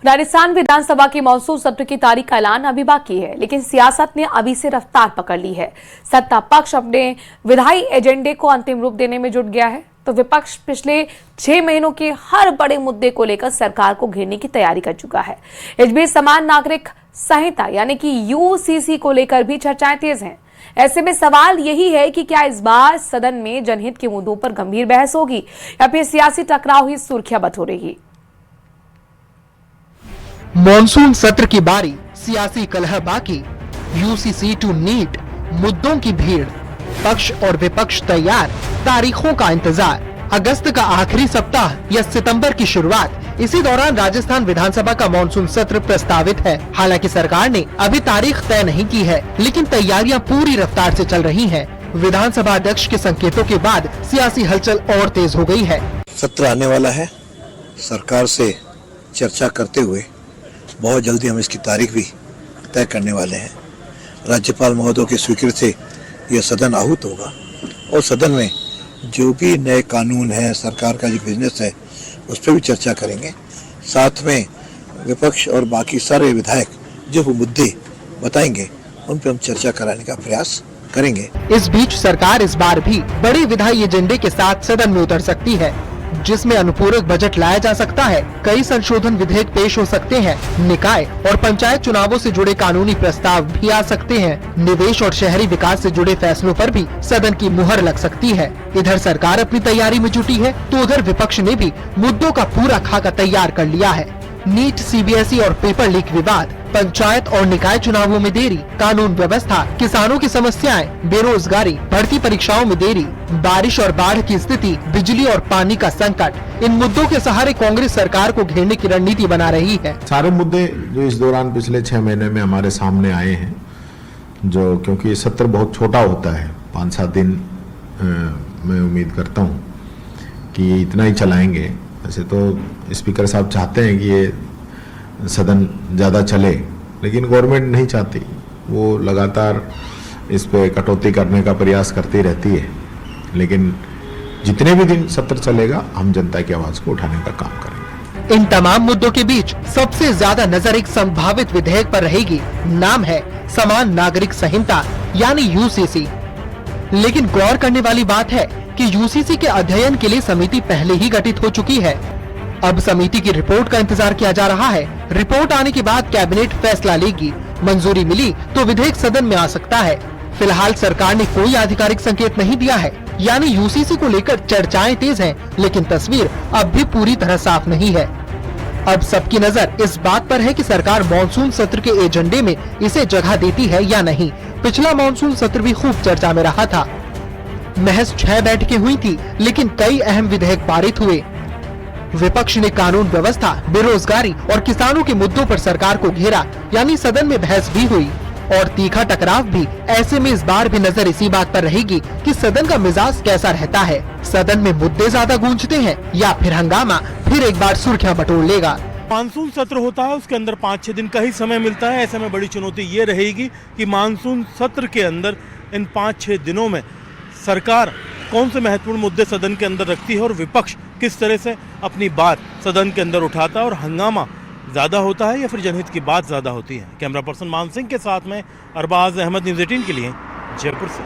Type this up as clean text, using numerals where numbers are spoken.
राजस्थान विधानसभा के मॉनसून सत्र की तारीख का ऐलान अभी बाकी है, लेकिन सियासत ने अभी से रफ्तार पकड़ ली है। सत्ता पक्ष अपने विधायी एजेंडे को अंतिम रूप देने में जुट गया है, तो विपक्ष पिछले 6 महीनों के हर बड़े मुद्दे को लेकर सरकार को घेरने की तैयारी कर चुका है। इस बीच समान नागरिक संहिता यानी कि यूसीसी को लेकर भी चर्चाएं तेज हैं। ऐसे में सवाल यही है कि क्या इस बार सदन में जनहित के मुद्दों पर गंभीर बहस होगी या फिर सियासी टकराव ही सुर्खियां बटोरेगी। मॉनसून सत्र की बारी, सियासी कलह बाकी, यूसीसी टू नीट, मुद्दों की भीड़, पक्ष और विपक्ष तैयार, तारीखों का इंतजार। अगस्त का आखिरी सप्ताह या सितंबर की शुरुआत, इसी दौरान राजस्थान विधानसभा का मॉनसून सत्र प्रस्तावित है। हालांकि सरकार ने अभी तारीख तय नहीं की है, लेकिन तैयारियां पूरी रफ्तार से चल रही हैं। विधानसभा अध्यक्ष के संकेतों के बाद सियासी हलचल और तेज हो गई है। सत्र आने वाला है, सरकार से चर्चा करते हुए बहुत जल्दी हम इसकी तारीख भी तय करने वाले हैं। राज्यपाल महोदय की स्वीकृति से यह सदन आहूत होगा और सदन में जो भी नए कानून है, सरकार का जो बिजनेस है, उस पर भी चर्चा करेंगे। साथ में विपक्ष और बाकी सारे विधायक जो मुद्दे बताएंगे उन पर हम चर्चा कराने का प्रयास करेंगे। इस बीच सरकार इस बार भी बड़े विधायी एजेंडे के साथ सदन में उतर सकती है, जिसमें अनुपूरक बजट लाया जा सकता है। कई संशोधन विधेयक पेश हो सकते हैं। निकाय और पंचायत चुनावों से जुड़े कानूनी प्रस्ताव भी आ सकते हैं। निवेश और शहरी विकास से जुड़े फैसलों पर भी सदन की मुहर लग सकती है। इधर सरकार अपनी तैयारी में जुटी है, तो उधर विपक्ष ने भी मुद्दों का पूरा खाका तैयार कर लिया है। नीट, सीबीएसई और पेपर लीक विवाद, पंचायत और निकाय चुनावों में देरी, कानून व्यवस्था, किसानों की समस्याएं, बेरोजगारी, भर्ती परीक्षाओं में देरी, बारिश और बाढ़ की स्थिति, बिजली और पानी का संकट, इन मुद्दों के सहारे कांग्रेस सरकार को घेरने की रणनीति बना रही है। सारे मुद्दे जो इस दौरान पिछले 6 महीने में हमारे सामने आए हैं, जो क्योंकि सत्र बहुत छोटा होता है, 5-7 दिन मैं उम्मीद करता हूँ कि इतना ही चलाएंगे। वैसे तो स्पीकर साहब चाहते हैं कि ये सदन ज़्यादा चले, लेकिन गवर्नमेंट नहीं चाहती। वो लगातार इस पे कटौती करने का प्रयास करती रहती है, लेकिन जितने भी दिन सत्र चलेगा हम जनता की आवाज़ को उठाने का काम करेंगे। इन तमाम मुद्दों के बीच सबसे ज्यादा नजर एक संभावित विधेयक पर रहेगी। नाम है समान नागरिक संहिता यानी यूसीसी। लेकिन गौर करने वाली बात है कि यूसीसी के अध्ययन के लिए समिति पहले ही गठित हो चुकी है। अब समिति की रिपोर्ट का इंतजार किया जा रहा है। रिपोर्ट आने के बाद कैबिनेट फैसला लेगी। मंजूरी मिली तो विधेयक सदन में आ सकता है। फिलहाल सरकार ने कोई आधिकारिक संकेत नहीं दिया है, यानी यूसीसी को लेकर चर्चाएं तेज हैं, लेकिन तस्वीर अब भी पूरी तरह साफ नहीं है। अब सबकी नजर इस बात पर है कि सरकार मॉनसून सत्र के एजेंडे में इसे जगह देती है या नहीं। पिछला मॉनसून सत्र भी खूब चर्चा में रहा था। महज 6 बैठकें हुई थी, लेकिन कई अहम विधेयक पारित हुए। विपक्ष ने कानून व्यवस्था, बेरोजगारी और किसानों के मुद्दों पर सरकार को घेरा, यानी सदन में बहस भी हुई और तीखा टकराव भी। ऐसे में इस बार भी नजर इसी बात पर रहेगी कि सदन का मिजाज कैसा रहता है। सदन में मुद्दे ज्यादा गूंजते हैं या फिर हंगामा फिर एक बार सुर्खियां बटोर लेगा। मानसून सत्र होता है, उसके अंदर 5-6 दिन का ही समय मिलता है। ऐसे में बड़ी चुनौती ये रहेगी कि मानसून सत्र के अंदर इन 5-6 दिनों में सरकार कौन से महत्वपूर्ण मुद्दे सदन के अंदर रखती है और विपक्ष किस तरह से अपनी बात सदन के अंदर उठाता है, और हंगामा ज़्यादा होता है या फिर जनहित की बात ज़्यादा होती है। कैमरा पर्सन मान सिंह के साथ में अरबाज अहमद, न्यूज़ 18 के लिए जयपुर से।